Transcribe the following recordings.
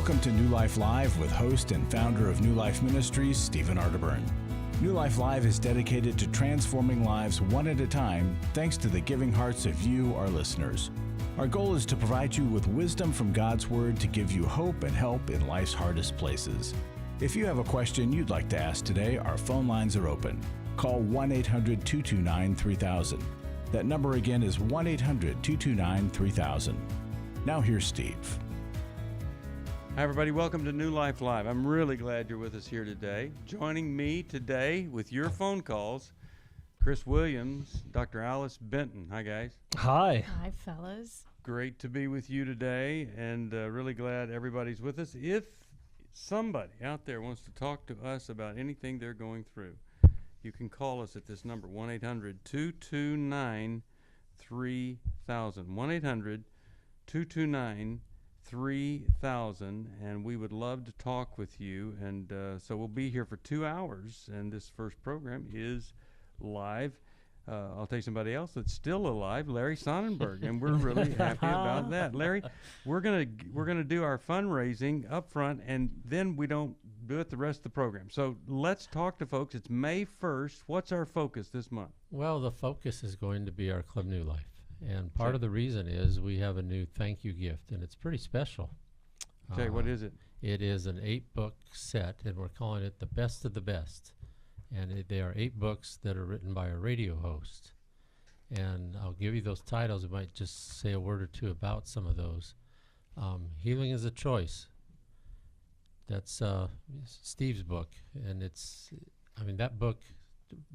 Welcome to New Life Live with host and founder of New Life Ministries, Stephen Arterburn. New Life Live is dedicated to transforming lives one at a time, thanks to the giving hearts of you, our listeners. Our goal is to provide you with wisdom from God's Word to give you hope and help in life's hardest places. If you have a question you'd like to ask today, our phone lines are open. Call 1-800-229-3000. That number again is 1-800-229-3000. Now here's Steve. Hi, everybody. Welcome to New Life Live. I'm really glad you're with us here today. Joining me today with your phone calls, Chris Williams, Dr. Alice Benton. Hi, guys. Hi. Hi, fellas. Great to be with you today, and really glad everybody's with us. If somebody out there wants to talk to us about anything they're going through, you can call us at this number, 1-800-229-3000. 1-800-229-3000, and we would love to talk with you. And so we'll be here for 2 hours, and this first program is live. I'll tell you somebody else that's still alive, Larry Sonnenberg, and we're really happy about that. Larry, we're gonna do our fundraising up front, and then we don't do it the rest of the program. So let's talk to folks. It's May 1st. What's our focus this month? Well, the focus is going to be our Club New Life. And part of the reason is we have a new thank you gift, and it's pretty special. Okay, what is it? It is an 8-book set, and we're calling it The Best of the Best. And they are 8 books that are written by a radio host. And I'll give you those titles. I might just say a word or two about some of those. Healing is a Choice. That's Steve's book. And that book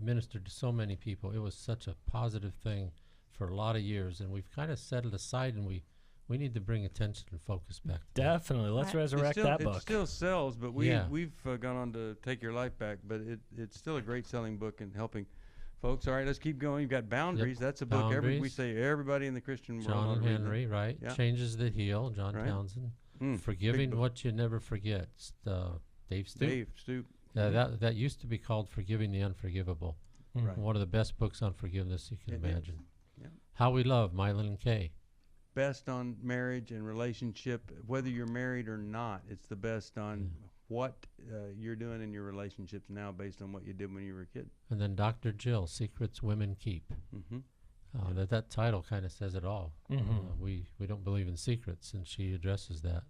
ministered to so many people. It was such a positive thing for a lot of years, and we've kind of set it aside, and we need to bring attention and focus back. Definitely. Let's resurrect that book. It still sells, but we've gone on to Take Your Life Back, but it's still a great selling book and helping folks. All right, let's keep going. You've got Boundaries. Yep. That's a book we say everybody in the Christian world. John Henry, right? Yeah. Changes That Heal, John Townsend. Forgiving What You Never Forget, Dave Stoop. That used to be called Forgiving the Unforgivable. Right. One of the best books on forgiveness you can imagine. Yeah. How We Love, Mylan and Kay. Best on marriage and relationship, whether you're married or not. It's the best on what you're doing in your relationships now based on what you did when you were a kid. And then Dr. Jill, Secrets Women Keep. Mm-hmm. That title kind of says it all. Mm-hmm. We don't believe in secrets, and she addresses that.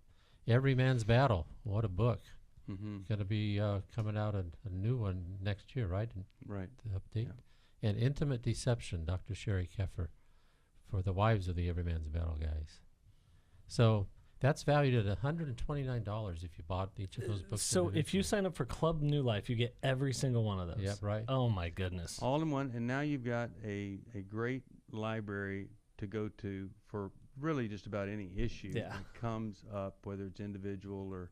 Every Man's Battle, what a book. Mm-hmm. Going to be coming out a new one next year, right? Right. The update. Yeah. And Intimate Deception, Dr. Sherry Keffer, for the wives of the Every Man's Battle guys. So that's valued at $129 if you bought each of those books. So if you sign up for Club New Life, you get every single one of those. Yep, right. Oh, my goodness. All in one. And now you've got a great library to go to for really just about any issue that comes up, whether it's individual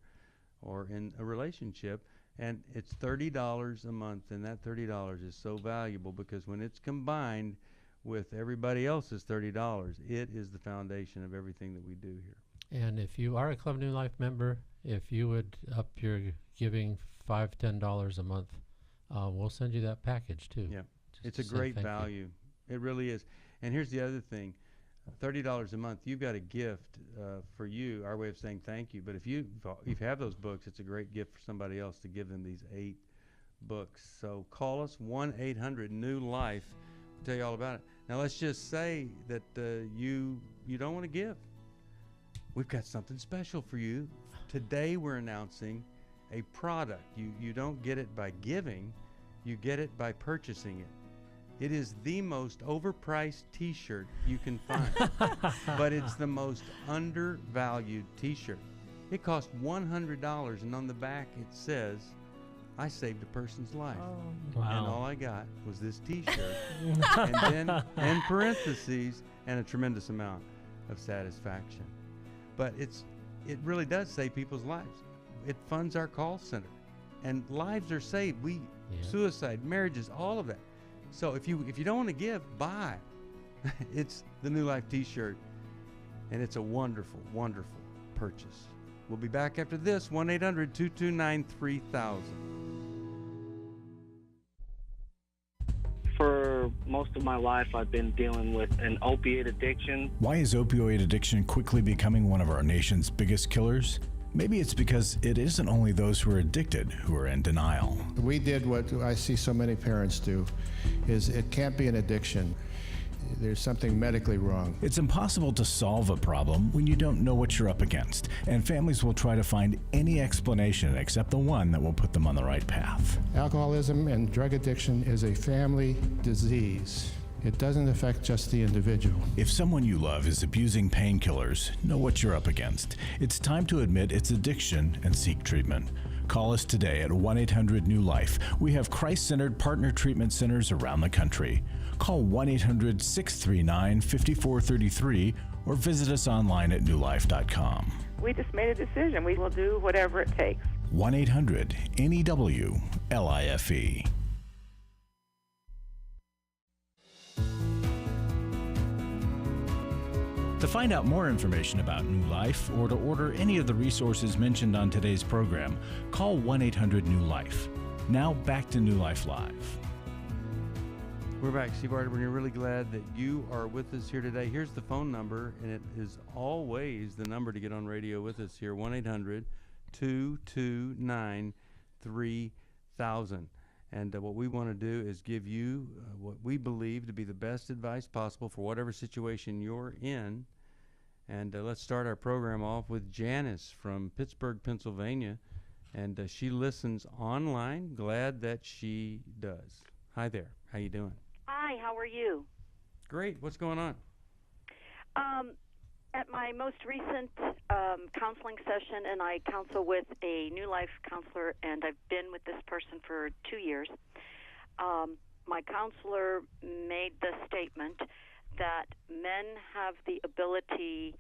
or in a relationship. And it's $30 a month, and that $30 is so valuable because when it's combined with everybody else's $30, it is the foundation of everything that we do here. And if you are a Club New Life member, if you would up your giving $5, $10 a month, we'll send you that package too. Yeah, it's a great value. It really is. And here's the other thing. $30 a month, you've got a gift for you, our way of saying thank you. But if you have those books, it's a great gift for somebody else to give them these 8 books. So call us, 1-800-NEW-LIFE. We'll tell you all about it. Now let's just say that you don't want to give. We've got something special for you. Today we're announcing a product. You don't get it by giving, you get it by purchasing it. It is the most overpriced T-shirt you can find, but it's the most undervalued T-shirt. It cost $100, and on the back it says, I saved a person's life. Oh. Wow. And all I got was this T-shirt, and then in parentheses, and a tremendous amount of satisfaction. But it really does save people's lives. It funds our call center, and lives are saved. Suicide, marriages, all of that. So if you don't want to give, buy. It's the New Life T-shirt, and it's a wonderful, wonderful purchase. We'll be back after this, 1-800-229-3000. For most of my life, I've been dealing with an opiate addiction. Why is opioid addiction quickly becoming one of our nation's biggest killers? Maybe it's because it isn't only those who are addicted who are in denial. We did what I see so many parents do, is it can't be an addiction. There's something medically wrong. It's impossible to solve a problem when you don't know what you're up against, and families will try to find any explanation except the one that will put them on the right path. Alcoholism and drug addiction is a family disease. It doesn't affect just the individual. If someone you love is abusing painkillers, know what you're up against. It's time to admit it's addiction and seek treatment. Call us today at 1-800-NEW-LIFE. We have Christ-centered partner treatment centers around the country. Call 1-800-639-5433 or visit us online at newlife.com. We just made a decision. We will do whatever it takes. 1-800-NEW-LIFE. To find out more information about New Life or to order any of the resources mentioned on today's program, call 1-800-NEW-LIFE. Now back to New Life Live. We're back. Steve Arterburn, we're really glad that you are with us here today. Here's the phone number, and it is always the number to get on radio with us here, 1-800-229-3000. And what we want to do is give you what we believe to be the best advice possible for whatever situation you're in. And let's start our program off with Janice from Pittsburgh, Pennsylvania. And she listens online. Glad that she does. Hi there. How you doing? Hi, how are you? Great. What's going on? At my most recent counseling session, and I counsel with a New Life counselor, and I've been with this person for 2 years, my counselor made the statement that men have the ability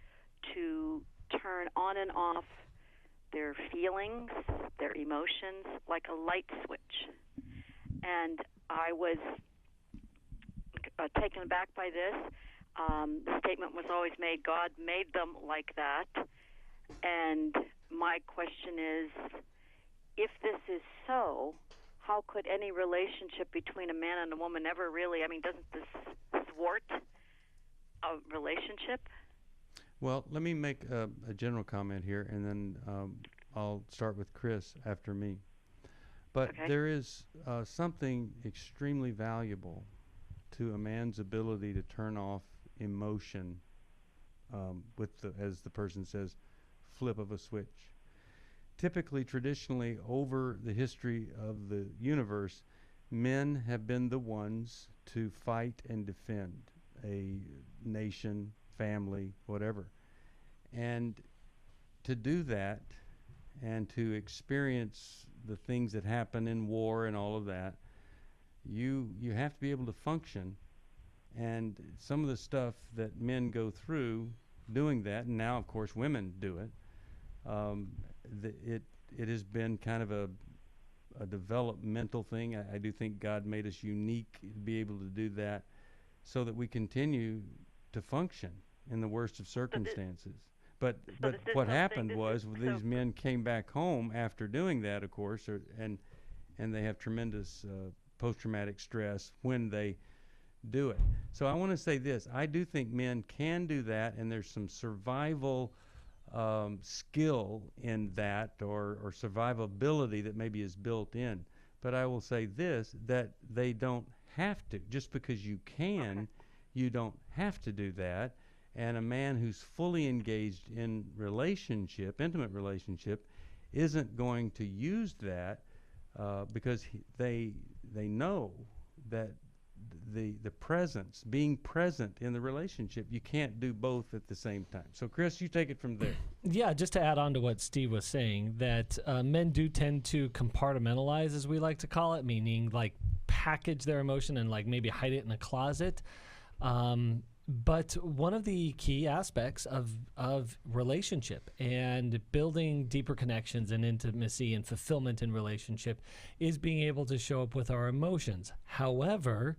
to turn on and off their feelings, their emotions, like a light switch. And I was taken aback by this. The statement was always made, God made them like that. And my question is, if this is so, how could any relationship between a man and a woman ever really, doesn't this thwart a relationship? Well, let me make a general comment here, and then I'll start with Chris after me. But Okay. There is something extremely valuable to a man's ability to turn off emotion with the, as the person says, flip of a switch. Typically, traditionally, over the history of the universe, men have been the ones to fight and defend a nation, family, whatever. And to do that and to experience the things that happen in war and all of that, you have to be able to function. And some of the stuff that men go through doing that, and now of course women do it, it has been kind of a developmental thing. I do think God made us unique to be able to do that so that we continue to function in the worst of circumstances. But what happened was these men came back home after doing that, of course, and they have tremendous post-traumatic stress when they do it. So I want to say this. I do think men can do that, and there's some survival skill in that or survivability that maybe is built in. But I will say this, that they don't have to. Just because you can, you don't have to do that. And a man who's fully engaged in relationship, intimate relationship, isn't going to use that because they know that the presence, being present in the relationship, you can't do both at the same time. So Chris, you take it from there. Yeah, just to add on to what Steve was saying, that men do tend to compartmentalize, as we like to call it, meaning like package their emotion and like maybe hide it in a closet. But one of the key aspects of relationship and building deeper connections and intimacy and fulfillment in relationship is being able to show up with our emotions. However,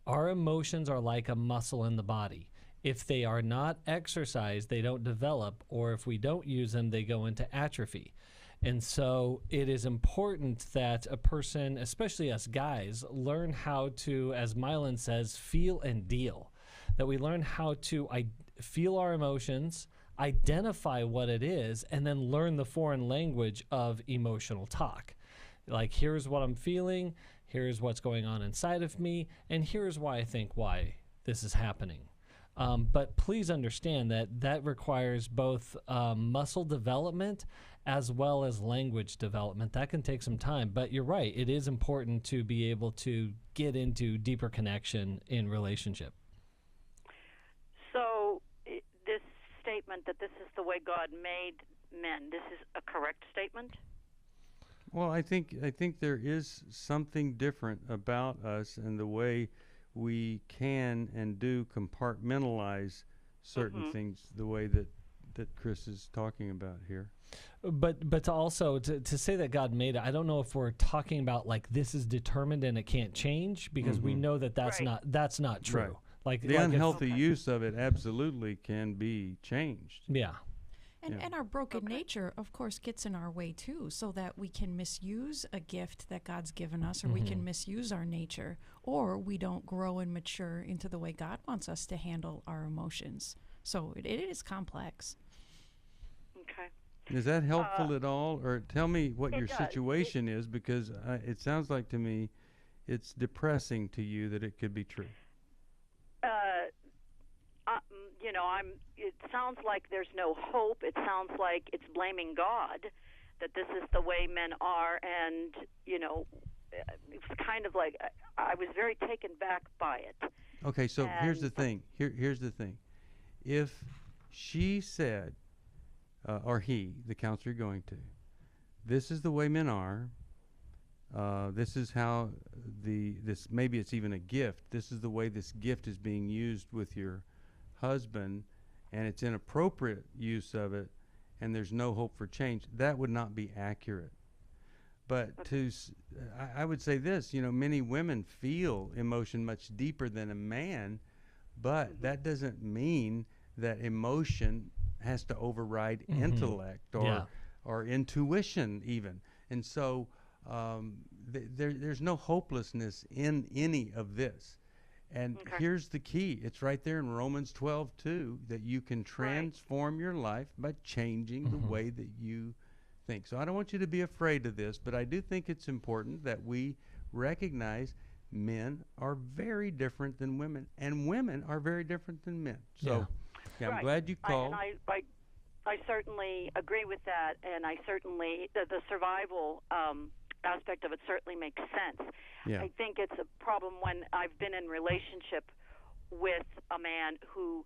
our emotions are like a muscle in the body. If they are not exercised, they don't develop, or if we don't use them, they go into atrophy. And so it is important that a person, especially us guys, learn how to, as Mylan says, feel and deal. That we learn how to feel our emotions, identify what it is, and then learn the foreign language of emotional talk. Like, here's what I'm feeling, here's what's going on inside of me, and here's why I think why this is happening. But please understand that requires both muscle development as well as language development. That can take some time, but you're right. It is important to be able to get into deeper connection in relationship. So this statement that this is the way God made men, this is a correct statement? Well, I think there is something different about us and the way we can and do compartmentalize certain things the way that Chris is talking about here. But to also to say that God made it, I don't know if we're talking about like this is determined and it can't change, because we know that's not true. Right. Like the unhealthy use of it absolutely can be changed. Yeah. And our broken nature, of course, gets in our way, too, so that we can misuse a gift that God's given us, or we can misuse our nature, or we don't grow and mature into the way God wants us to handle our emotions. So it is complex. Okay. Is that helpful at all? Or tell me what your does. situation is, because it sounds like to me it's depressing to you that it could be true. It sounds like there's no hope. It sounds like it's blaming God that this is the way men are, and it's kind of like I was very taken back by it. Okay, so here's the thing. Here's the thing. If she said, or he, the counselor you're going to, this is the way men are. This is how this maybe it's even a gift. This is the way this gift is being used with your husband, and it's inappropriate use of it, and there's no hope for change. That would not be accurate. But I would say this, many women feel emotion much deeper than a man, but that doesn't mean that emotion has to override intellect or intuition even. And so there's no hopelessness in any of this. And here's the key. It's right there in Romans 12:2, that you can transform your life by changing the way that you think. So I don't want you to be afraid of this, but I do think it's important that we recognize men are very different than women, and women are very different than men. So I'm glad you called. I certainly agree with that, and I certainly, the survival aspect of it certainly makes sense. Yeah. I think it's a problem when I've been in relationship with a man who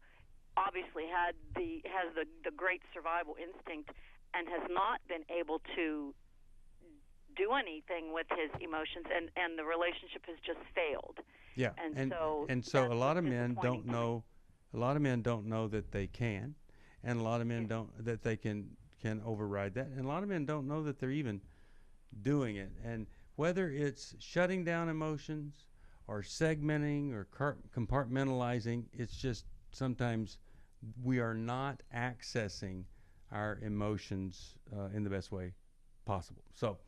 obviously has the great survival instinct and has not been able to do anything with his emotions, and the relationship has just failed. Yeah. And so a lot of men don't know. A lot of men don't know that they can, and a lot of men don't that they can override that, and a lot of men don't know that they're even doing it. And whether it's shutting down emotions or segmenting or compartmentalizing, it's just sometimes we are not accessing our emotions in the best way possible. So,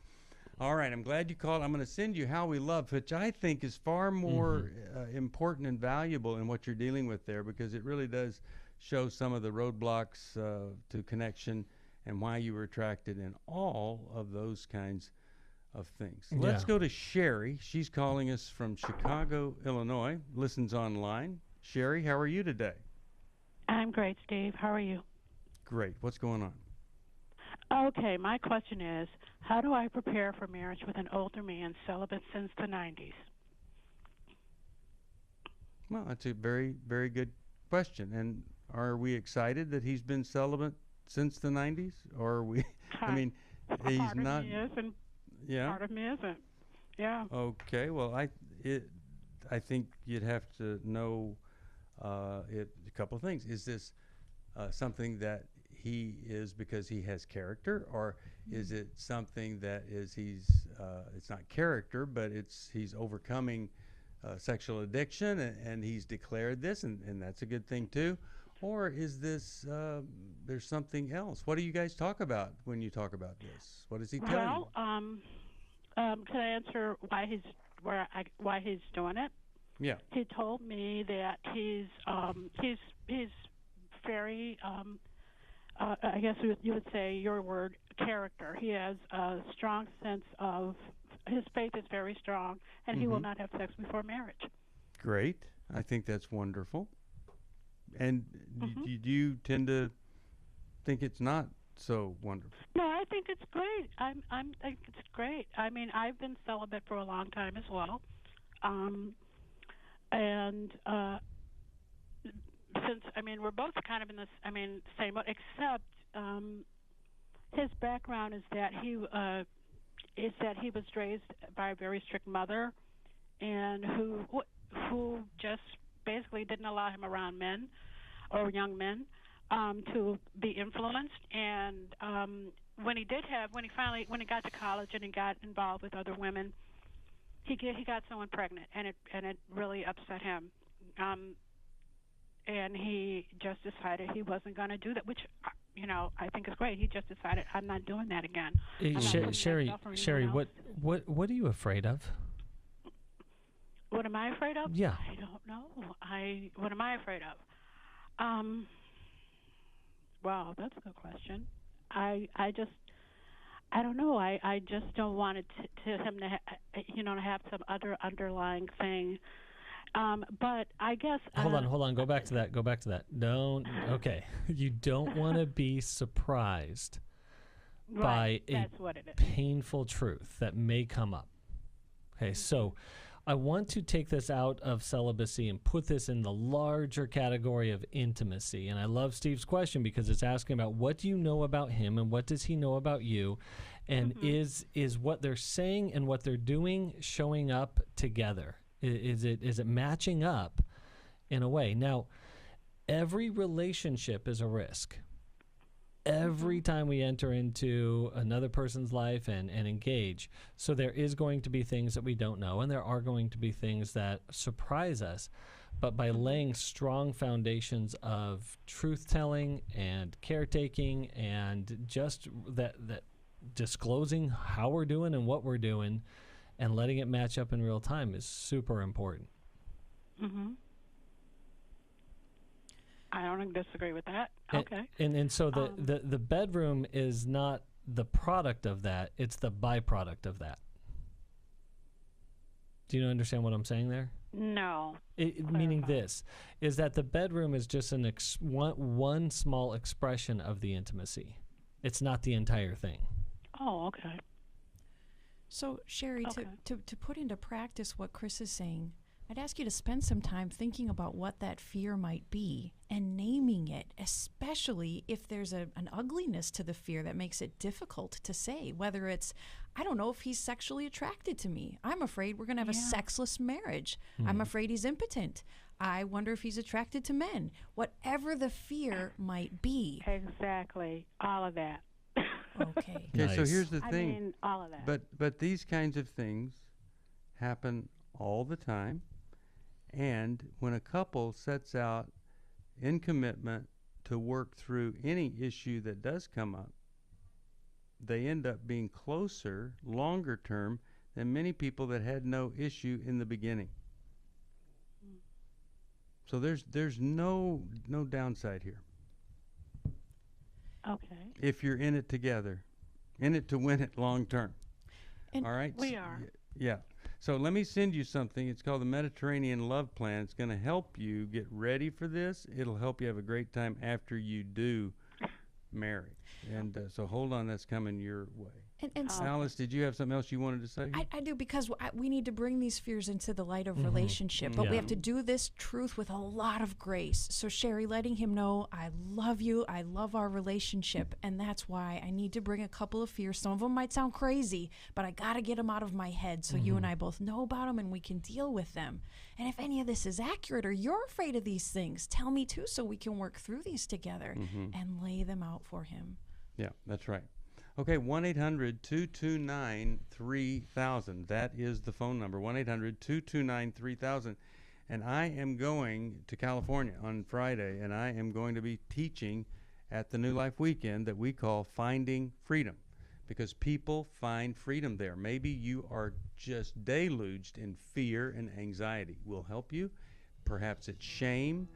all right, I'm glad you called. I'm going to send you How We Love, which I think is far more important and valuable in what you're dealing with there, because it really does show some of the roadblocks to connection and why you were attracted and all of those kinds of things. Let's go to Sherry. She's calling us from Chicago, Illinois, listens online. Sherry, how are you today? I'm great, Steve. How are you? Great. What's going on? Okay, my question is, how do I prepare for marriage with an older man celibate since the 90s? Well, that's a very, very good question. And are we excited that he's been celibate since the 90s? Or are we, I mean, he's part not. Of me is and part of me isn't. Yeah. Okay, well, I think you'd have to know a couple of things. Is this something that he is because he has character, or is it something that is it's not character, but he's overcoming sexual addiction and he's declared this, and that's a good thing too? Or is this there's something else? What do you guys talk about when you talk about this? What does he tell you? Can I answer why he's doing it? Yeah. He told me that he's very I guess you would say your word, character. He has a strong sense of, his faith is very strong, and he will not have sex before marriage. Great. I think that's wonderful. And do you tend to think it's not so wonderful? No, I think it's great. I think it's great. I mean, I've been celibate for a long time as well, and since we're both kind of in this same boat, except his background is that he was raised by a very strict mother, and who just basically didn't allow him around men or young men to be influenced. And when he got to college and he got involved with other women, he got someone pregnant, and it really upset him. And he just decided he wasn't going to do that, which I think is great. He just decided, I'm not doing that again. Sherry, what are you afraid of? What am I afraid of? Yeah. I don't know. What am I afraid of? Wow, that's a good question. I don't know. I just don't want it to him to have some other underlying thing. But I guess hold on. Go back to that. Okay. You don't want to be surprised by a painful truth that may come up. Okay, so I want to take this out of celibacy and put this in the larger category of intimacy. And I love Steve's question because it's asking about what do you know about him and what does he know about you? And is what they're saying and what they're doing showing up together? Is it matching up in a way? Now, every relationship is a risk. Every time we enter into another person's life and engage. So there is going to be things that we don't know, and there are going to be things that surprise us. But by laying strong foundations of truth-telling and caretaking and just that disclosing how we're doing and what we're doing and letting it match up in real time is super important. I don't disagree with that. Okay. And so the bedroom is not the product of that, it's the byproduct of that. Do you understand what I'm saying there? No. Meaning this, is that the bedroom is just one small expression of the intimacy. It's not the entire thing. Oh, okay. So, Sherry, to put into practice what Chris is saying, I'd ask you to spend some time thinking about what that fear might be and naming it, especially if there's an ugliness to the fear that makes it difficult to say, whether it's, I don't know if he's sexually attracted to me. I'm afraid we're going to have a sexless marriage. I'm afraid he's impotent. I wonder if he's attracted to men. Whatever the fear might be. Exactly. All of that. Okay. Okay, so here's the thing. I mean, all of that. But these kinds of things happen all the time. And when a couple sets out in commitment to work through any issue that does come up, they end up being closer, longer term, than many people that had no issue in the beginning. So there's no downside here. Okay. If you're in it together, in it to win it long term. All right? We are. Yeah. So let me send you something. It's called the Mediterranean Love Plan. It's going to help you get ready for this. It'll help you have a great time after you do marry. And so hold on, that's coming your way. And Alice, did you have something else you wanted to say? I do, because we need to bring these fears into the light of relationship, but we have to do this truth with a lot of grace. So Sherry, letting him know, I love you, I love our relationship, and that's why I need to bring a couple of fears. Some of them might sound crazy, but I got to get them out of my head so you and I both know about them and we can deal with them. And if any of this is accurate or you're afraid of these things, tell me too so we can work through these together and lay them out for him. Yeah, that's right. Okay, 1-800-229-3000. That is the phone number, 1-800-229-3000. And I am going to California on Friday, and I am going to be teaching at the New Life Weekend that we call Finding Freedom, because people find freedom there. Maybe you are just deluged in fear and anxiety. We'll help you. Perhaps it's shame.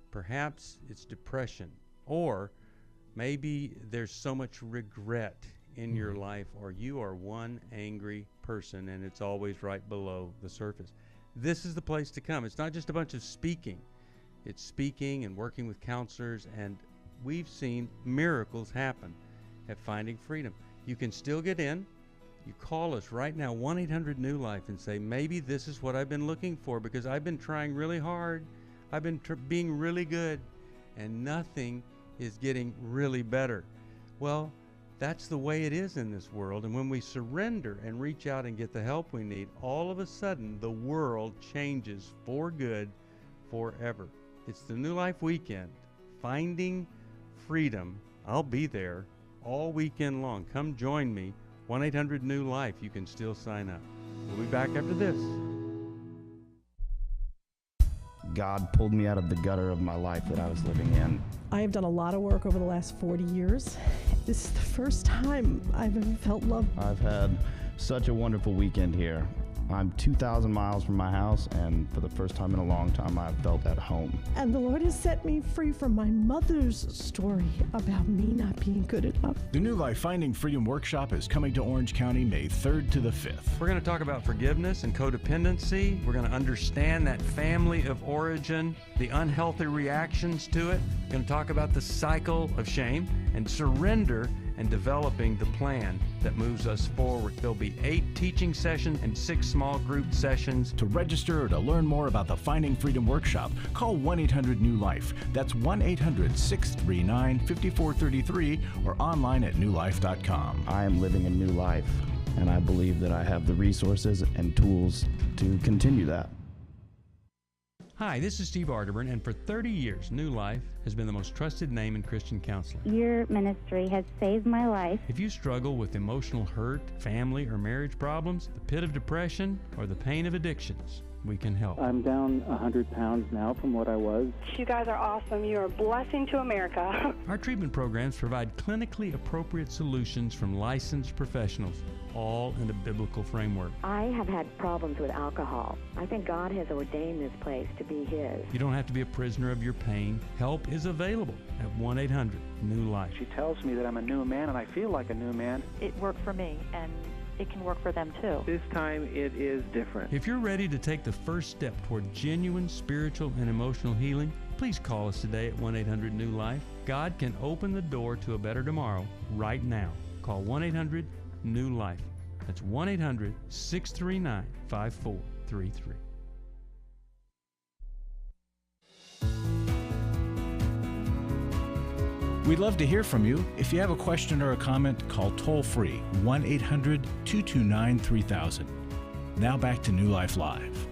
Perhaps it's depression. Or Maybe there's so much regret in your life, or you are one angry person and it's always right below the surface. This is the place to come. It's not just a bunch of speaking. It's speaking and working with counselors, and we've seen miracles happen at Finding Freedom. You can still get in. You call us right now, 1-800-NEW-LIFE, and say, maybe this is what I've been looking for, because I've been trying really hard. I've been being really good, and nothing is getting really better. Well, that's the way it is in this world. And when we surrender and reach out and get the help we need, all of a sudden the world changes for good forever. It's the New Life Weekend, Finding Freedom. I'll be there all weekend long. Come join me. 1-800-NEW-LIFE. You can still sign up. We'll be back after this. God pulled me out of the gutter of my life that I was living in. I have done a lot of work over the last 40 years. This is the first time I've ever felt love. I've had such a wonderful weekend here. I'm 2,000 miles from my house, and for the first time in a long time, I've felt at home. And the Lord has set me free from my mother's story about me not being good enough. The New Life Finding Freedom Workshop is coming to Orange County May 3rd to the 5th. We're going to talk about forgiveness and codependency. We're going to understand that family of origin, the unhealthy reactions to it. We're going to talk about the cycle of shame and surrender, and developing the plan that moves us forward. There'll be 8 teaching sessions and 6 small group sessions. To register or to learn more about the Finding Freedom Workshop, call 1-800-NEW-LIFE. That's 1-800-639-5433 or online at newlife.com. I am living a new life, and I believe that I have the resources and tools to continue that. Hi, this is Steve Arterburn, and for 30 years, New Life has been the most trusted name in Christian counseling. Your ministry has saved my life. If you struggle with emotional hurt, family or marriage problems, the pit of depression, or the pain of addictions, we can help. I'm down 100 pounds now from what I was. You guys are awesome. You're a blessing to America. Our treatment programs provide clinically appropriate solutions from licensed professionals, all in a biblical framework. I have had problems with alcohol. I think God has ordained this place to be His. You don't have to be a prisoner of your pain. Help is available at 1-800-NEW-LIFE. She tells me that I'm a new man, and I feel like a new man. It worked for me, and it can work for them too. This time it is different. If you're ready to take the first step toward genuine spiritual and emotional healing, please call us today at 1-800-NEW-LIFE. God can open the door to a better tomorrow right now. Call 1-800-NEW-LIFE. That's 1-800-639-5433. We'd love to hear from you. If you have a question or a comment, call toll-free 1-800-229-3000. Now back to New Life Live.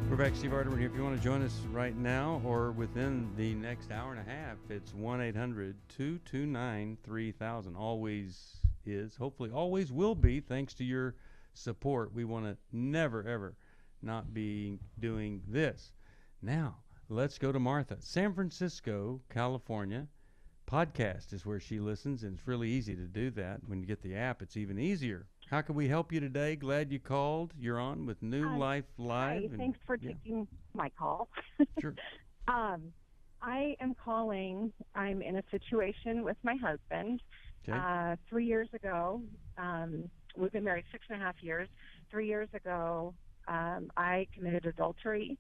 We're back, Steve Arterburn here. If you want to join us right now or within the next hour and a half, it's 1-800-229-3000. Always is, hopefully always will be, thanks to your support. We want to never, ever not be doing this. Now, let's go to Martha. San Francisco, California. Podcast is where she listens, and it's really easy to do that. When you get the app, it's even easier. How can we help you today? Glad you called. You're on with New Life Live. Hi, thanks for taking my call. Sure. I am calling. I'm in a situation with my husband. Okay. 3 years ago, we've been married 6.5 years. 3 years ago, I committed adultery.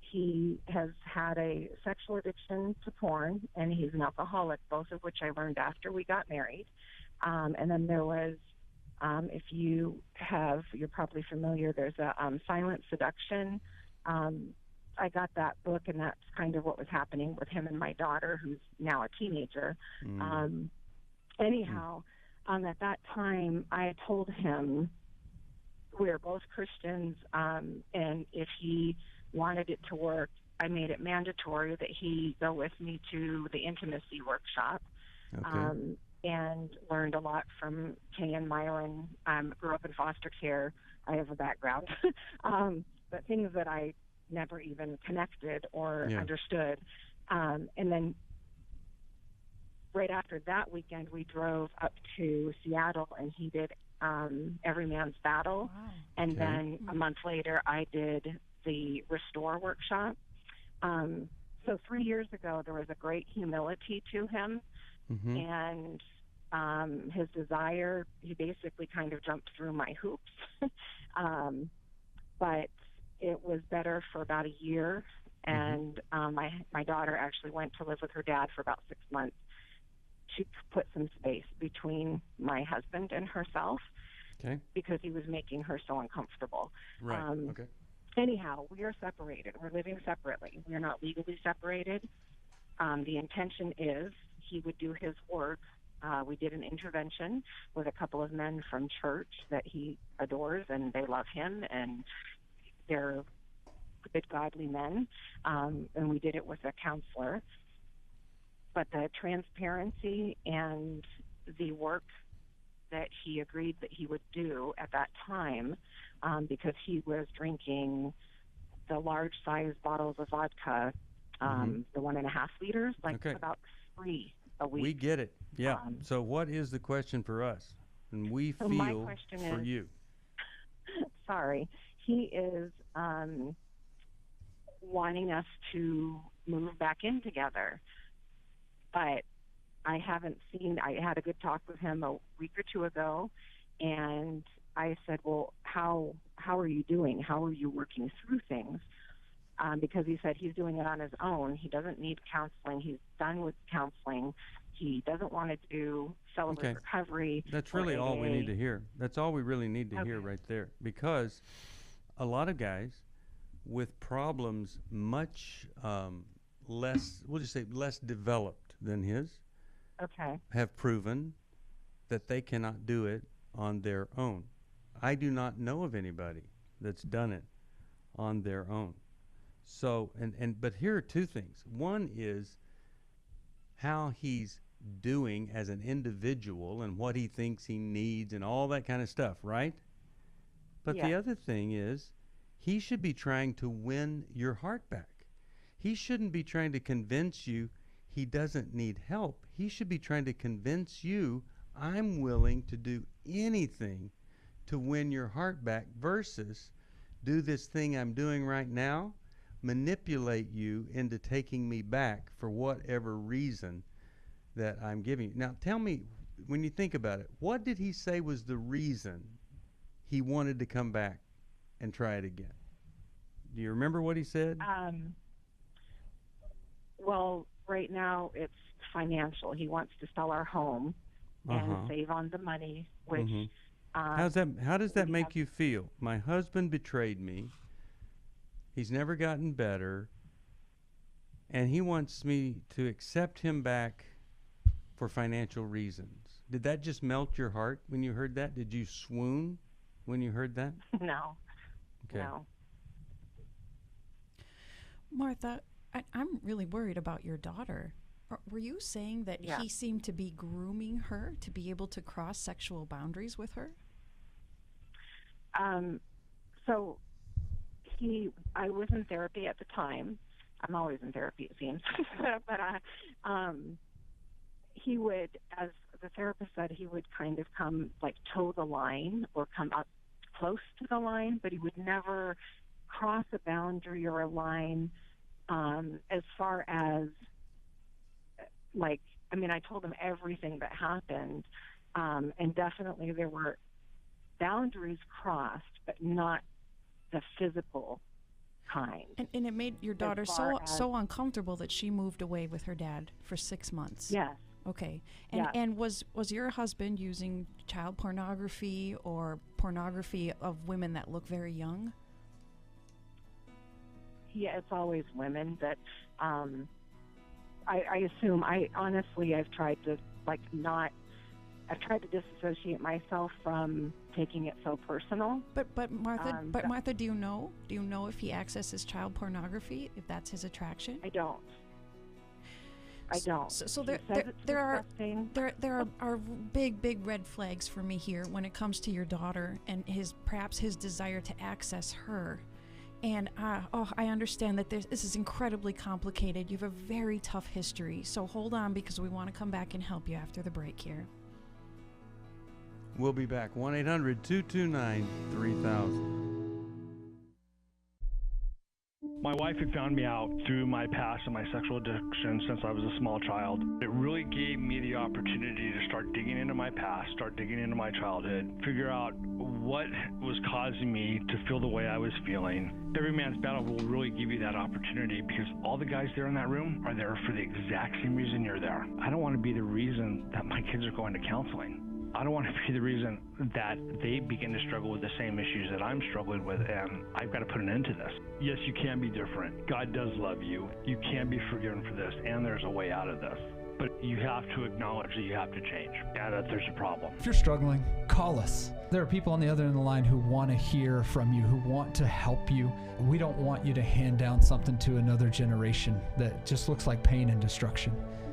He has had a sexual addiction to porn, and he's an alcoholic, both of which I learned after we got married. And then there was, if you're probably familiar, there's a Silent Seduction. I got that book, and that's kind of what was happening with him and my daughter, who's now a teenager. Anyhow, at that time, I told him we're both Christians, and if he wanted it to work, I made it mandatory that he go with me to the intimacy workshop. Okay. And learned a lot from Kay and Myron. Grew up in foster care. I have a background. But things that I never even connected or understood. And then right after that weekend, we drove up to Seattle, and he did Every Man's Battle. Wow. And then a month later, I did the Restore workshop. So 3 years ago, there was a great humility to him, and his desire, he basically kind of jumped through my hoops. But it was better for about a year, and my daughter actually went to live with her dad for about 6 months to put some space between my husband and herself, because he was making her so uncomfortable. Right. Okay. Anyhow, we are separated. We're living separately. We are not legally separated. The intention is he would do his work. We did an intervention with a couple of men from church that he adores, and they love him, and they're good, godly men. And we did it with a counselor. But the transparency and the work that he agreed that he would do at that time, because he was drinking the large size bottles of vodka, the 1.5 liters, about 3 a week. We get it. Yeah. So what is the question for us? And we so feel my question for is, you. Sorry. He is wanting us to move back in together. But I haven't seen, I had a good talk with him a week or two ago, and I said, well, how are you doing? How are you working through things? Because he said he's doing it on his own. He doesn't need counseling. He's done with counseling. He doesn't want to do Celebrate Recovery. That's really all we need to hear. That's all we really need to hear right there. Because a lot of guys with problems much less, we'll just say less developed than his, have proven that they cannot do it on their own. I do not know of anybody that's done it on their own. So, but here are two things. One is how he's doing as an individual and what he thinks he needs and all that kind of stuff, right? But the other thing is he should be trying to win your heart back. He shouldn't be trying to convince you he doesn't need help. He should be trying to convince you, I'm willing to do anything to win your heart back, versus do this thing I'm doing right now, manipulate you into taking me back for whatever reason that I'm giving you. Now, tell me, when you think about it, what did he say was the reason he wanted to come back and try it again? Do you remember what he said? Well, right now it's financial. He wants to sell our home and save on the money, which how does that make you feel? My husband betrayed me. He's never gotten better, and he wants me to accept him back for financial reasons. Did that just melt your heart when you heard that? Did you swoon when you heard that? No. Okay. No. Martha, I'm really worried about your daughter. Were you saying that he seemed to be grooming her to be able to cross sexual boundaries with her? So I was in therapy at the time. I'm always in therapy, it seems. But he would, as the therapist said, he would kind of come like toe the line or come up close to the line, but he would never cross a boundary or a line as far as I told him everything that happened, and definitely there were boundaries crossed, but not the physical kind. And it made your daughter so uncomfortable that she moved away with her dad for 6 months. Yes. Okay. And was your husband using child pornography or pornography of women that look very young? Yeah, it's always women that I assume. I've tried to I've tried to disassociate myself from taking it so personal. But Martha, do you know if he accesses child pornography, if that's his attraction? I don't. So there are big red flags for me here when it comes to your daughter and perhaps his desire to access her. And I understand that this is incredibly complicated. You have a very tough history. So hold on, because we want to come back and help you after the break here. We'll be back. 1-800-229-3000. My wife had found me out through my past and my sexual addiction since I was a small child. It really gave me the opportunity to start digging into my past, start digging into my childhood, figure out what was causing me to feel the way I was feeling. Every Man's Battle will really give you that opportunity because all the guys there in that room are there for the exact same reason you're there. I don't want to be the reason that my kids are going to counseling. I don't want to be the reason that they begin to struggle with the same issues that I'm struggling with, and I've got to put an end to this. Yes, you can be different. God does love you. You can be forgiven for this, and there's a way out of this. But you have to acknowledge that you have to change, and that there's a problem. If you're struggling, call us. There are people on the other end of the line who want to hear from you, who want to help you. We don't want you to hand down something to another generation that just looks like pain and destruction.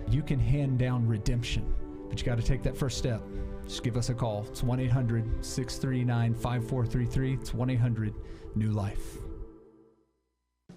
You can hand down redemption, but you got to take that first step. Just give us a call. It's 1-800-639-5433. It's 1-800-NEW-LIFE.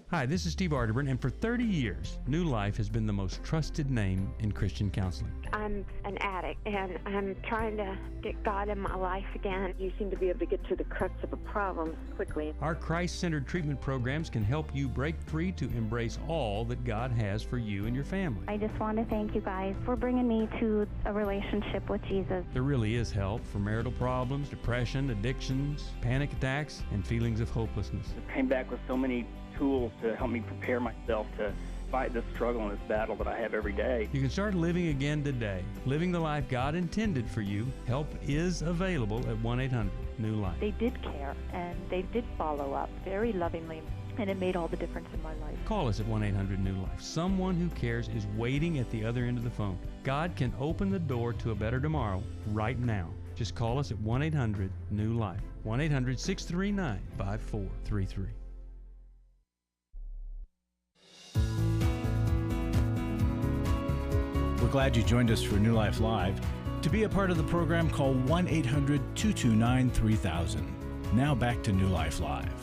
Hi, this is Steve Arterburn, and for 30 years, New Life has been the most trusted name in Christian counseling. I'm an addict, and I'm trying to get God in my life again. You seem to be able to get to the crux of a problem quickly. Our Christ-centered treatment programs can help you break free to embrace all that God has for you and your family. I just want to thank you guys for bringing me to a relationship with Jesus. There really is help for marital problems, depression, addictions, panic attacks, and feelings of hopelessness. I came back with so many tools to help me prepare myself to fight this struggle and this battle that I have every day. You can start living again today, living the life God intended for you. Help is available at 1-800-NEW-LIFE. They did care, and they did follow up very lovingly, and it made all the difference in my life. Call us at 1-800-NEW-LIFE. Someone who cares is waiting at the other end of the phone. God can open the door to a better tomorrow right now. Just call us at 1-800-NEW-LIFE. 1-800-639-5433. We're glad you joined us for New Life Live. To be a part of the program, call 1-800-229-3000. Now back to New Life Live.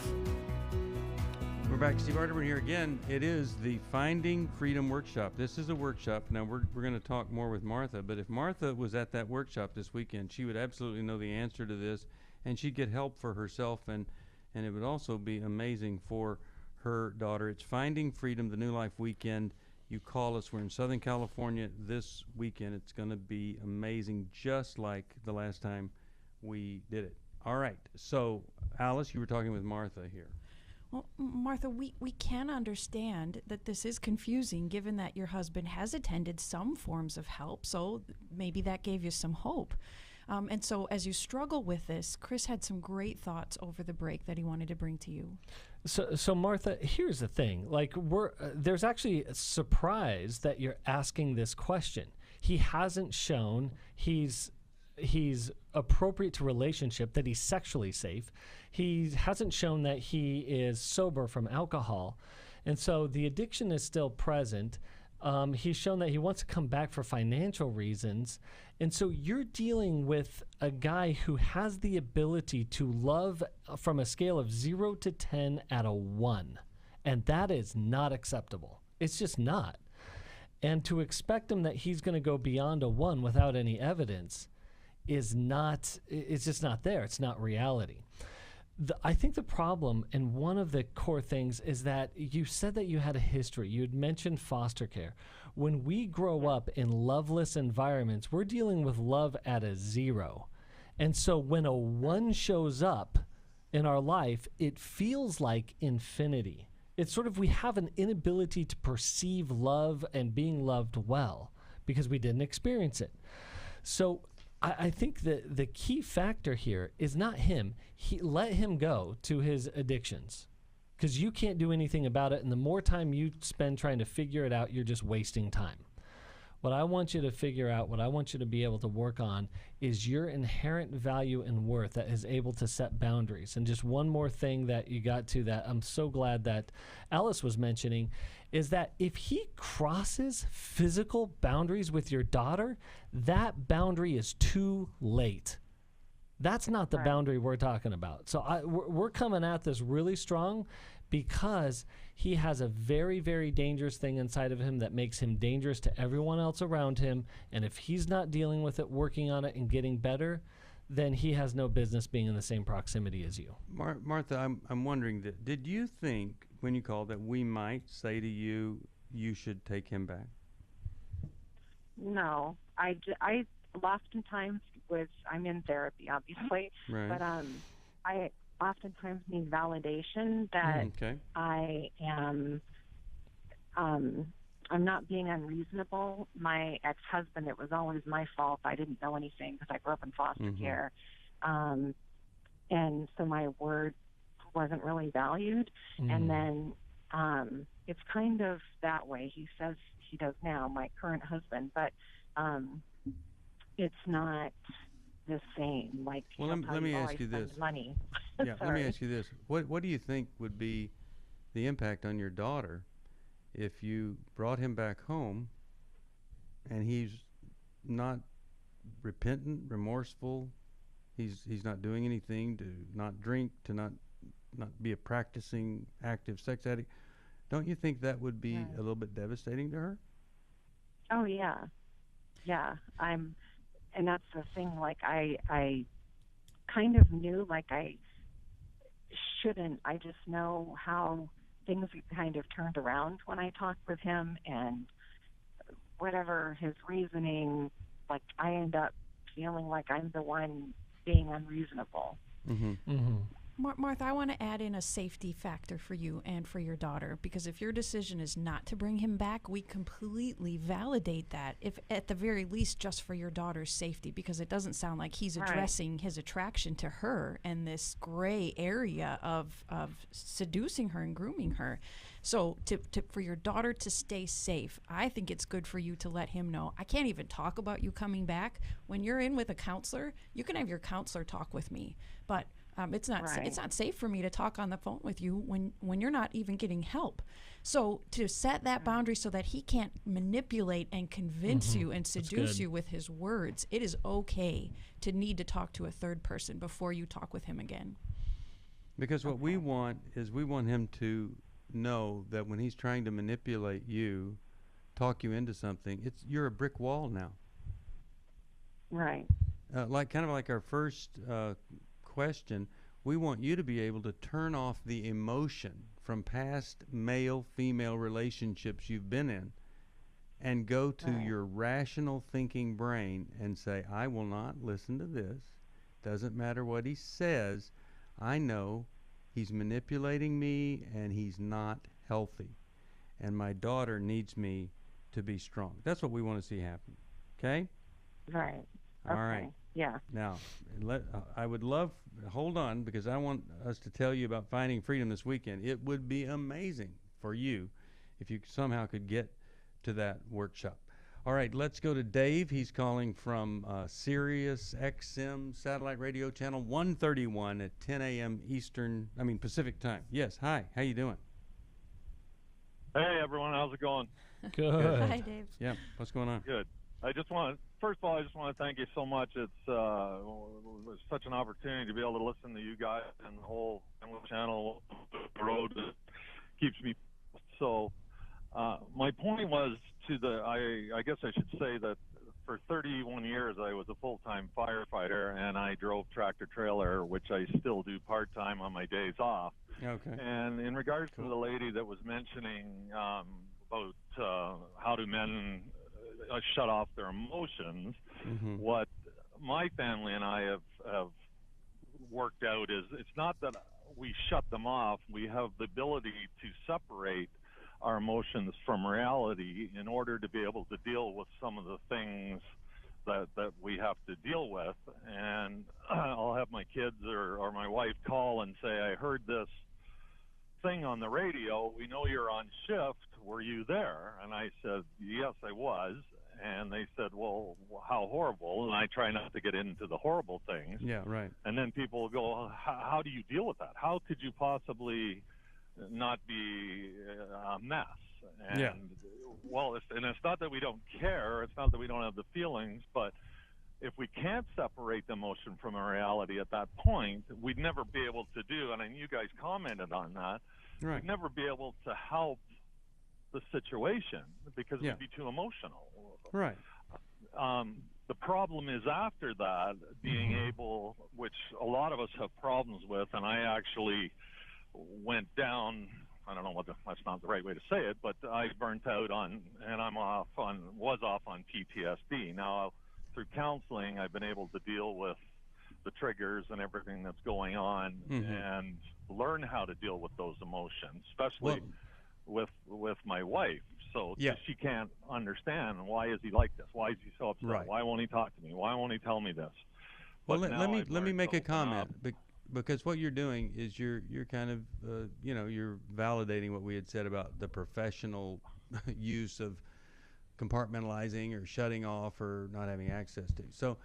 We're back. Steve Arterburn here again. It is the Finding Freedom Workshop. This is a workshop. Now, we're going to talk more with Martha, but if Martha was at that workshop this weekend, she would absolutely know the answer to this, and she'd get help for herself, and it would also be amazing for her daughter. It's Finding Freedom, the New Life Weekend. You call us. We're in Southern California this weekend. It's going to be amazing, just like the last time we did it. All right. So, Alice, you were talking with Martha here. Well, Martha, we can understand that this is confusing given that your husband has attended some forms of help, so maybe that gave you some hope. And so as you struggle with this, Chris had some great thoughts over the break that he wanted to bring to you. So Martha, here's the thing. Like, there's actually a surprise that you're asking this question. He hasn't shown he's appropriate to relationship, that he's sexually safe. He hasn't shown that he is sober from alcohol. And so the addiction is still present. He's shown that he wants to come back for financial reasons. And so you're dealing with a guy who has the ability to love from a scale of 0 to 10 at a 1. And that is not acceptable. It's just not. And to expect him that he's going to go beyond a 1 without any evidence is not, it's just not there. It's not reality. I think the problem, and one of the core things, is that you said that you had a history. You had mentioned foster care. When we grow up in loveless environments, we're dealing with love at a 0. And so when a 1 shows up in our life, it feels like infinity. It's sort of, we have an inability to perceive love and being loved well because we didn't experience it. So I think that the key factor here is not him. Let him go to his addictions because you can't do anything about it. And the more time you spend trying to figure it out, you're just wasting time. What I want you to figure out, what I want you to be able to work on is your inherent value and worth that is able to set boundaries. And just one more thing that you got to that I'm so glad that Alice was mentioning is that if he crosses physical boundaries with your daughter, that boundary is too late. That's not the boundary we're talking about. So we're coming at this really strong because he has a very, very dangerous thing inside of him that makes him dangerous to everyone else around him. And if he's not dealing with it, working on it, and getting better, then he has no business being in the same proximity as you. Martha, I'm wondering, that did you think when you called that we might say to you, you should take him back? No, I oftentimes I'm in therapy, obviously, Right. but I oftentimes need validation that I am I'm not being unreasonable. My ex-husband, it was always my fault. I didn't know anything because I grew up in foster care. And so my word wasn't really valued. And then it's kind of that way. He says he does now, my current husband, but it's not the same. Like, well, let me ask you this. Money. Yeah, let me ask you this. What do you think would be the impact on your daughter if you brought him back home and he's not repentant, remorseful, he's not doing anything, to not drink, to not be a practicing active sex addict? Don't you think that would be a little bit devastating to her? Oh yeah. And that's the thing, like I kind of knew, like I shouldn't. I just know how things kind of turned around when I talked with him, and whatever his reasoning, like I end up feeling like I'm the one being unreasonable. Martha, I want to add in a safety factor for you and for your daughter, because if your decision is not to bring him back, we completely validate that, if at the very least just for your daughter's safety, because it doesn't sound like he's addressing his attraction to her and this gray area of seducing her and grooming her. So for your daughter to stay safe, I think it's good for you to let him know, I can't even talk about you coming back. When you're in with a counselor, you can have your counselor talk with me, but it's not safe for me to talk on the phone with you when you're not even getting help. So to set that boundary so that he can't manipulate and convince you and seduce you with his words, it is okay to need to talk to a third person before you talk with him again. Because what we want is we want him to know that when he's trying to manipulate you, talk you into something, you're a brick wall now. Right. Like our first question, we want you to be able to turn off the emotion from past male-female relationships you've been in and go to your rational thinking brain and say, I will not listen to this. Doesn't matter what he says. I know he's manipulating me and he's not healthy. And my daughter needs me to be strong. That's what we want to see happen. Okay? Right. All right. Yeah. Now, I would love, hold on, because I want us to tell you about Finding Freedom this weekend. It would be amazing for you if you somehow could get to that workshop. All right, let's go to Dave. He's calling from Sirius XM satellite radio channel 131 at 10 a.m. Pacific time. Yes, hi, how you doing? Hey, everyone, how's it going? Good. Hi, Dave. Yeah, what's going on? Good. First of all, I just want to thank you so much. It was such an opportunity to be able to listen to you guys and the whole channel. The road keeps me. So my point was I guess I should say that for 31 years I was a full-time firefighter, and I drove tractor-trailer, which I still do part-time on my days off. Okay. And in regards to the lady that was mentioning about how do men shut off their emotions, what my family and I have worked out is it's not that we shut them off. We have the ability to separate our emotions from reality in order to be able to deal with some of the things that we have to deal with. And I'll have my kids or my wife call and say, I heard this thing on the radio. We know you're on shift. Were you there? And I said, yes, I was. And they said, well, how horrible. And I try not to get into the horrible things. Yeah, right. And then people will go, how do you deal with that? How could you possibly not be a mess? And, well, it's not that we don't care. It's not that we don't have the feelings. But if we can't separate the emotion from a reality at that point, we'd never be able to do, and you guys commented on that, we'd never be able to help the situation because we'd be too emotional. Right. The problem is after that, being able, which a lot of us have problems with, and I actually went down, I don't know that's not the right way to say it, but I burnt out on, and was off on PTSD. Now, through counseling, I've been able to deal with the triggers and everything that's going on and learn how to deal with those emotions, especially with my wife. So she can't understand, why is he like this? Why is he so upset? Right. Why won't he talk to me? Why won't he tell me this? Well, let me make a comment, because what you're doing is you're kind of you're validating what we had said about the professional use of compartmentalizing or shutting off or not having access to. So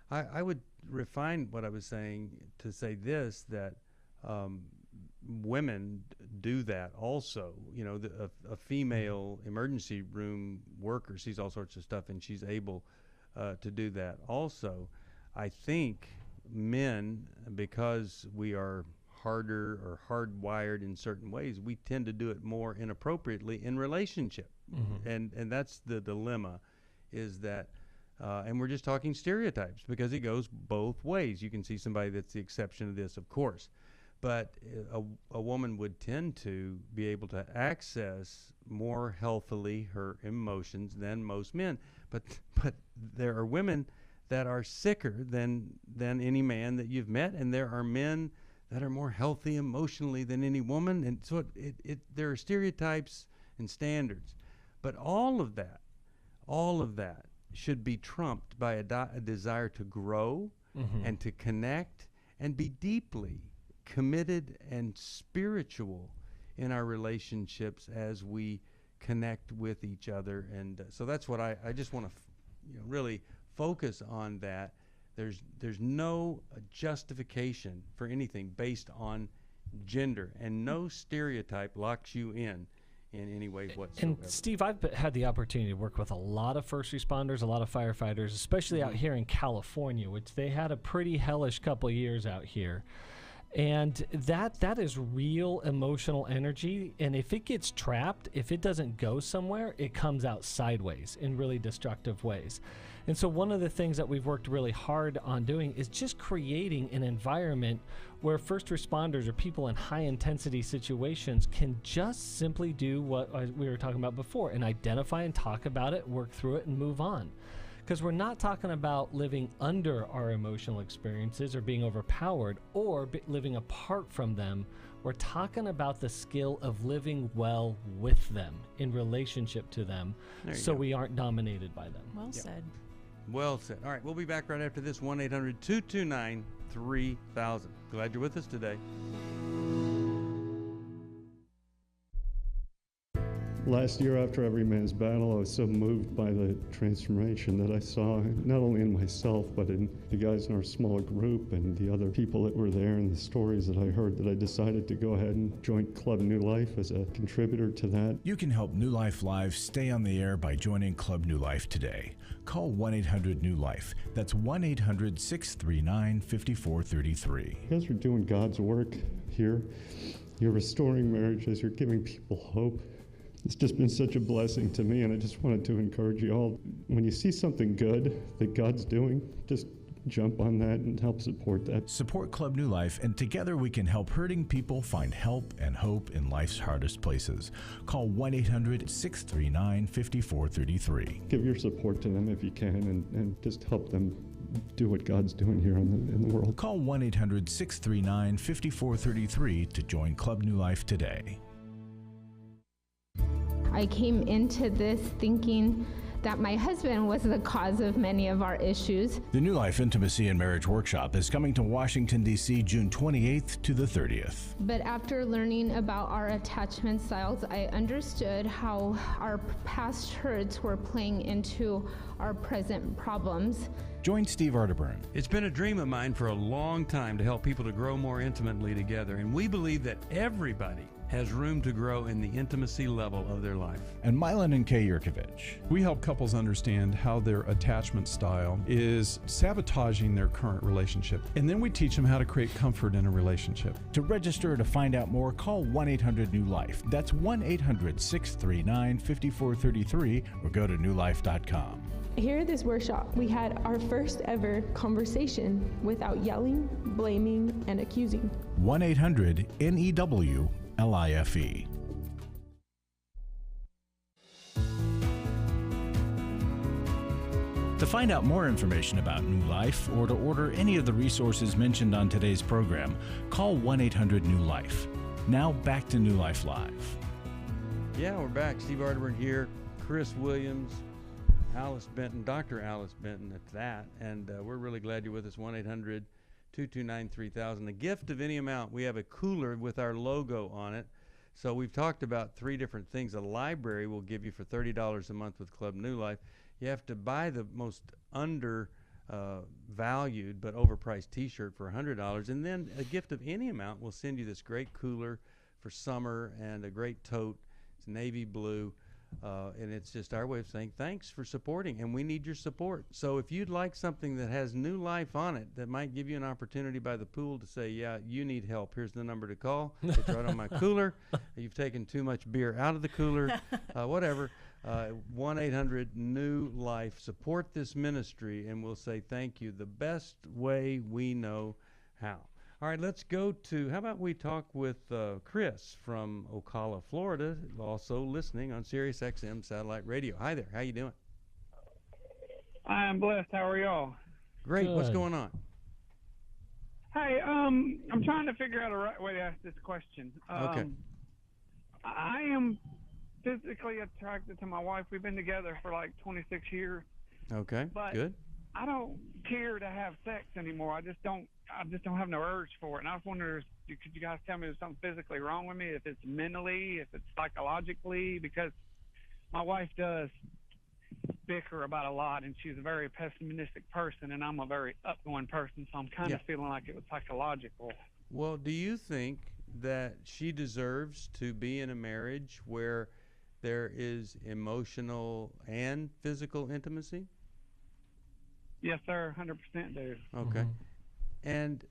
I would refine what I was saying to say this, that women do that also. A female emergency room worker sees all sorts of stuff, and she's able to do that also. I think men, because we are harder or hardwired in certain ways, we tend to do it more inappropriately in relationship. And that's the dilemma, is that and we're just talking stereotypes, because it goes both ways. You can see somebody that's the exception to this, of course, but a woman would tend to be able to access more healthily her emotions than most men. But there are women that are sicker than any man that you've met, and there are men that are more healthy emotionally than any woman. And so there are stereotypes and standards, but all of that should be trumped by a desire to grow and to connect and be deeply committed and spiritual in our relationships as we connect with each other. And so that's what I just want to really focus on, that there's no justification for anything based on gender, and no stereotype locks you in any way whatsoever. And Steve, I've had the opportunity to work with a lot of first responders, a lot of firefighters, especially out here in California, which they had a pretty hellish couple of years out here. And that is real emotional energy, and if it gets trapped, if it doesn't go somewhere, it comes out sideways in really destructive ways. And so one of the things that we've worked really hard on doing is just creating an environment where first responders or people in high intensity situations can just simply do what we were talking about before, and identify and talk about it, work through it, and move on. Because we're not talking about living under our emotional experiences or being overpowered or living apart from them. We're talking about the skill of living well with them, in relationship to them, so we aren't dominated by them. Well said. Well said. All right, we'll be back right after this. 1-800-229-3000. Glad you're with us today. Last year, after Every Man's Battle, I was so moved by the transformation that I saw, not only in myself, but in the guys in our small group and the other people that were there and the stories that I heard, that I decided to go ahead and join Club New Life as a contributor to that. You can help New Life Live stay on the air by joining Club New Life today. Call 1-800-NEW-LIFE. That's 1-800-639-5433. You guys are doing God's work here. You're restoring marriages. You're giving people hope. It's just been such a blessing to me, and I just wanted to encourage you all, when you see something good that God's doing, just jump on that and help support that. Support Club New Life, and together we can help hurting people find help and hope in life's hardest places. Call 1-800-639-5433. Give your support to them if you can, and just help them do what God's doing here in the world. Call 1-800-639-5433 to join Club New Life today. I came into this thinking that my husband was the cause of many of our issues. The New Life Intimacy and Marriage Workshop is coming to Washington, D.C. June 28th to the 30th. But after learning about our attachment styles, I understood how our past hurts were playing into our present problems. Join Steve Arterburn. It's been a dream of mine for a long time to help people to grow more intimately together, and we believe that everybody has room to grow in the intimacy level of their life. And Milan and Kay Yurkovich. We help couples understand how their attachment style is sabotaging their current relationship. And then we teach them how to create comfort in a relationship. To register to find out more, call 1-800-NEW-LIFE. That's 1-800-639-5433 or go to newlife.com. Here at this workshop, we had our first ever conversation without yelling, blaming, and accusing. 1-800-NEW-LIFE. To find out more information about New Life or to order any of the resources mentioned on today's program, call 1-800-NEW-LIFE. Now back to New Life Live. Yeah, we're back. Steve Arterburn here, Chris Williams, Alice Benton, Dr. Alice Benton at that, and we're really glad you're with us. 1-800-229-3000. A gift of any amount. We have a cooler with our logo on it. So we've talked about 3 different things. A library will give you for $30 a month with Club New Life. You have to buy the most undervalued but overpriced T-shirt for $100, and then a gift of any amount will send you this great cooler for summer and a great tote. It's navy blue, and it's just our way of saying thanks for supporting, and we need your support. So if you'd like something that has New Life on it that might give you an opportunity by the pool to say, yeah, you need help, here's the number to call. It's right on my cooler. You've taken too much beer out of the cooler, whatever. 1-800-NEW-LIFE. Support this ministry, and we'll say thank you the best way we know how. All right, let's go to, how about we talk with Chris from Ocala, Florida, also listening on Sirius XM Satellite Radio. Hi there. How you doing? I'm blessed. How are y'all? Great. Good. What's going on? Hey, I'm trying to figure out a right way to ask this question. Okay. I am physically attracted to my wife. We've been together for like 26 years. Okay, but good. I don't care to have sex anymore. I just don't have no urge for it. And I was wondering, could you guys tell me if there's something physically wrong with me, if it's mentally, if it's psychologically, because my wife does bicker about a lot, and she's a very pessimistic person, and I'm a very upgoing person, so I'm kind of feeling like it was psychological. Well, do you think that she deserves to be in a marriage where there is emotional and physical intimacy? Yes, sir, 100% do. Okay. And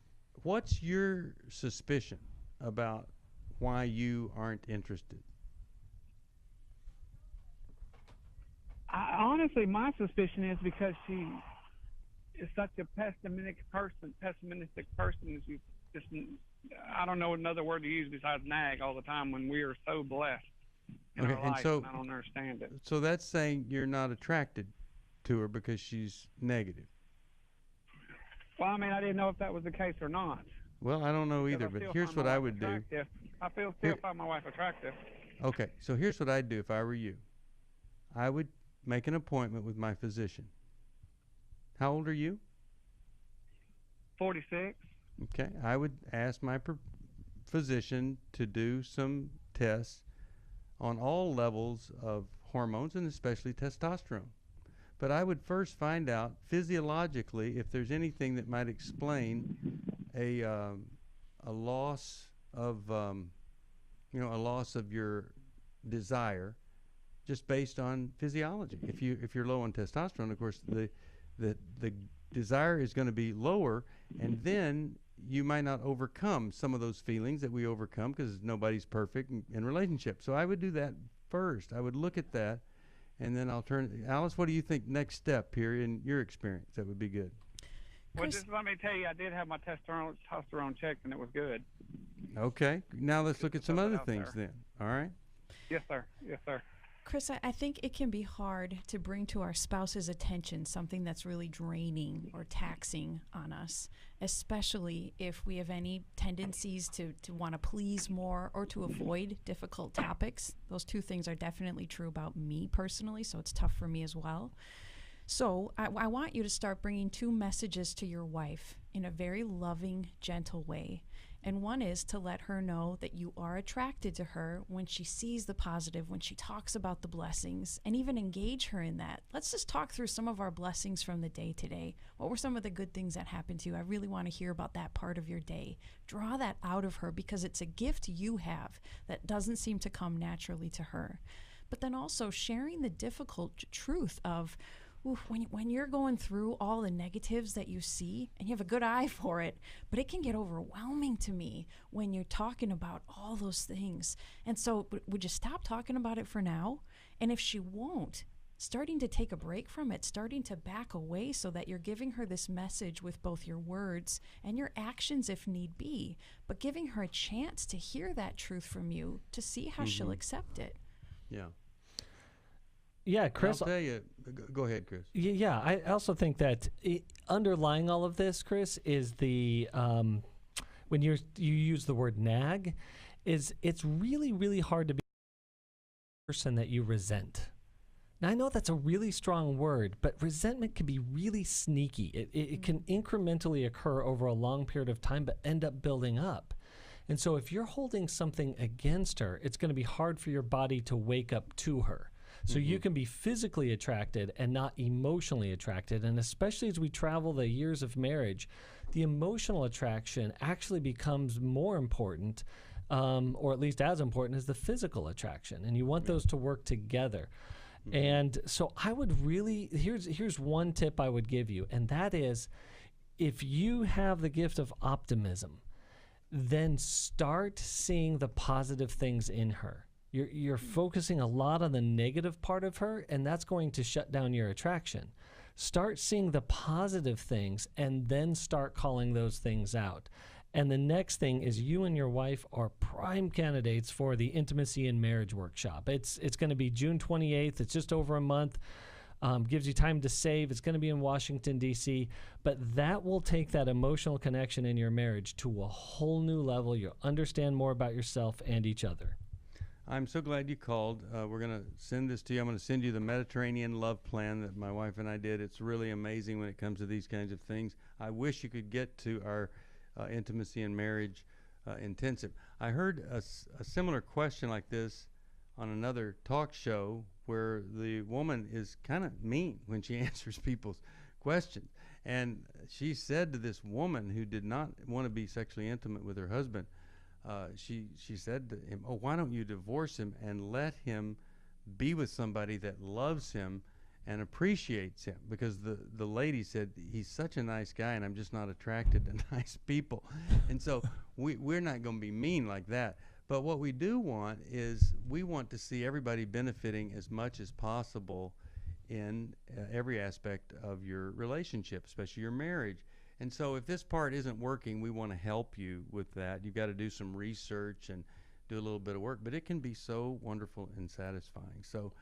what's your suspicion about why you aren't interested? Honestly, my suspicion is because she is such a pessimistic person. She's just, I don't know another word to use besides nag all the time when we are so blessed in our life, and I don't understand it. So that's saying you're not attracted to her because she's negative. Well, I mean, I didn't know if that was the case or not. Well, I don't know either, but here's what I would do. I still find my wife attractive. Okay, so here's what I'd do if I were you. I would make an appointment with my physician. How old are you? 46. Okay, I would ask my physician to do some tests on all levels of hormones and especially testosterone. But I would first find out physiologically if there's anything that might explain a loss of a loss of your desire, just based on physiology. If you're low on testosterone, of course the desire is going to be lower, and then you might not overcome some of those feelings that we overcome because nobody's perfect in relationships. So I would do that first. I would look at that. And then I'll turn. Alice, what do you think next step here in your experience that would be good? Well, just let me tell you, I did have my testosterone checked, and it was good. Okay. Now let's look at some other things then. All right? Yes, sir. Yes, sir. Chris, I think it can be hard to bring to our spouse's attention something that's really draining or taxing on us, especially if we have any tendencies to want to please more or to avoid difficult topics. Those two things are definitely true about me personally, so it's tough for me as well. So I want you to start bringing 2 messages to your wife in a very loving, gentle way. And one is to let her know that you are attracted to her when she sees the positive, when she talks about the blessings, and even engage her in that. Let's just talk through some of our blessings from the day today. What were some of the good things that happened to you? I really want to hear about that part of your day. Draw that out of her because it's a gift you have that doesn't seem to come naturally to her. But then also sharing the difficult truth of, when you're going through all the negatives that you see, and you have a good eye for it, but it can get overwhelming to me when you're talking about all those things. And so would you stop talking about it for now? And if she won't, starting to take a break from it, starting to back away so that you're giving her this message with both your words and your actions if need be, but giving her a chance to hear that truth from you to see how she'll accept it. Yeah. Yeah, Chris. I'll tell you. Go ahead, Chris. Yeah, I also think that underlying all of this, Chris, is the when you use the word nag, is it's really, really hard to be a person that you resent. Now, I know that's a really strong word, but resentment can be really sneaky. It can incrementally occur over a long period of time, but end up building up. And so if you're holding something against her, it's going to be hard for your body to wake up to her. So you can be physically attracted and not emotionally attracted. And especially as we travel the years of marriage, the emotional attraction actually becomes more important, or at least as important as the physical attraction. And you want those to work together. And so I would really, here's one tip I would give you, and that is, if you have the gift of optimism, then start seeing the positive things in her. You're focusing a lot on the negative part of her, and that's going to shut down your attraction. Start seeing the positive things, and then start calling those things out. And the next thing is, you and your wife are prime candidates for the Intimacy and Marriage Workshop. It's going to be June 28th. It's just over a month. Gives you time to save. It's going to be in Washington, D.C. But that will take that emotional connection in your marriage to a whole new level. You'll understand more about yourself and each other. I'm so glad you called. We're going to send this to you. I'm going to send you the Mediterranean Love Plan that my wife and I did. It's really amazing when it comes to these kinds of things. I wish you could get to our Intimacy and Marriage Intensive. I heard a similar question like this on another talk show where the woman is kind of mean when she answers people's questions. And she said to this woman who did not want to be sexually intimate with her husband, she said to him, "Oh, why don't you divorce him and let him be with somebody that loves him and appreciates him?" Because the lady said, "He's such a nice guy and I'm just not attracted to nice people." And so we're not going to be mean like that. But what we do want is, we want to see everybody benefiting as much as possible in every aspect of your relationship, especially your marriage. And so if this part isn't working, we want to help you with that. You've got to do some research and do a little bit of work, but it can be so wonderful and satisfying. So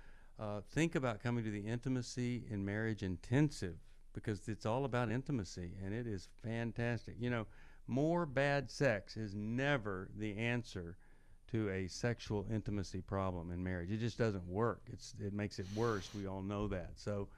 think about coming to the Intimacy in Marriage Intensive, because it's all about intimacy, and it is fantastic. You know, more bad sex is never the answer to a sexual intimacy problem in marriage. It just doesn't work. It makes it worse. We all know that. So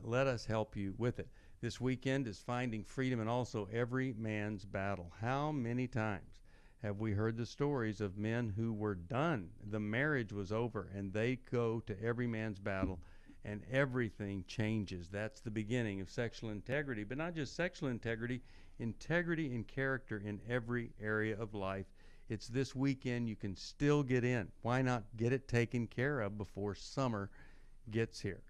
let us help you with it. This weekend is Finding Freedom and also Every Man's Battle. How many times have we heard the stories of men who were done? The marriage was over, and they go to Every Man's Battle, and everything changes. That's the beginning of sexual integrity, but not just sexual integrity, integrity and character in every area of life. It's this weekend. You can still get in. Why not get it taken care of before summer gets here?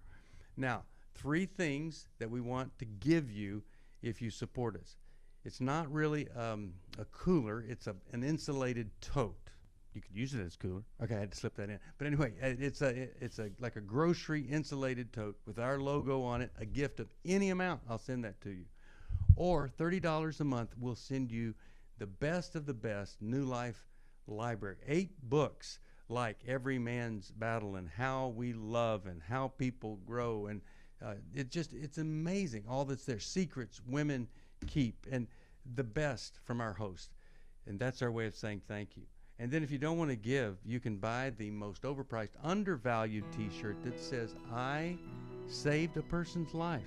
Now, 3 things that we want to give you if you support us. It's not really a cooler. It's an insulated tote. You could use it as cooler. Okay, I had to slip that in. But anyway, it's like a grocery insulated tote with our logo on it, a gift of any amount. I'll send that to you. Or $30 a month, we'll send you the best of the best New Life library. 8 books like Every Man's Battle and How We Love and How People Grow. And it's amazing all that's there. Secrets Women Keep, and the best from our host. And that's our way of saying thank you. And then if you don't want to give, you can buy the most overpriced, undervalued t-shirt that says, "I saved a person's life."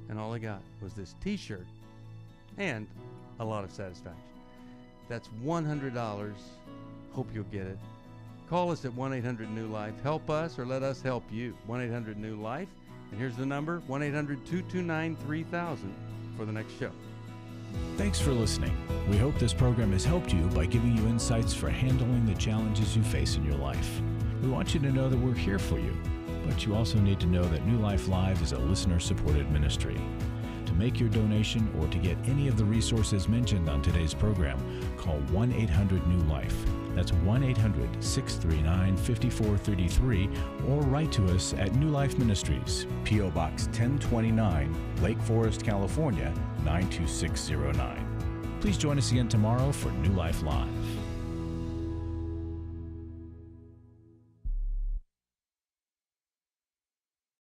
And all I got was this t-shirt and a lot of satisfaction. That's $100. Hope you'll get it. Call us at 1-800-NEW-LIFE. Help us or let us help you. 1-800-NEW-LIFE. And here's the number, 1-800-229-3000 for the next show. Thanks for listening. We hope this program has helped you by giving you insights for handling the challenges you face in your life. We want you to know that we're here for you, but you also need to know that New Life Live is a listener-supported ministry. To make your donation or to get any of the resources mentioned on today's program, call 1-800-NEW-LIFE. That's 1-800-639-5433, or write to us at New Life Ministries, P.O. Box 1029, Lake Forest, California, 92609. Please join us again tomorrow for New Life Live.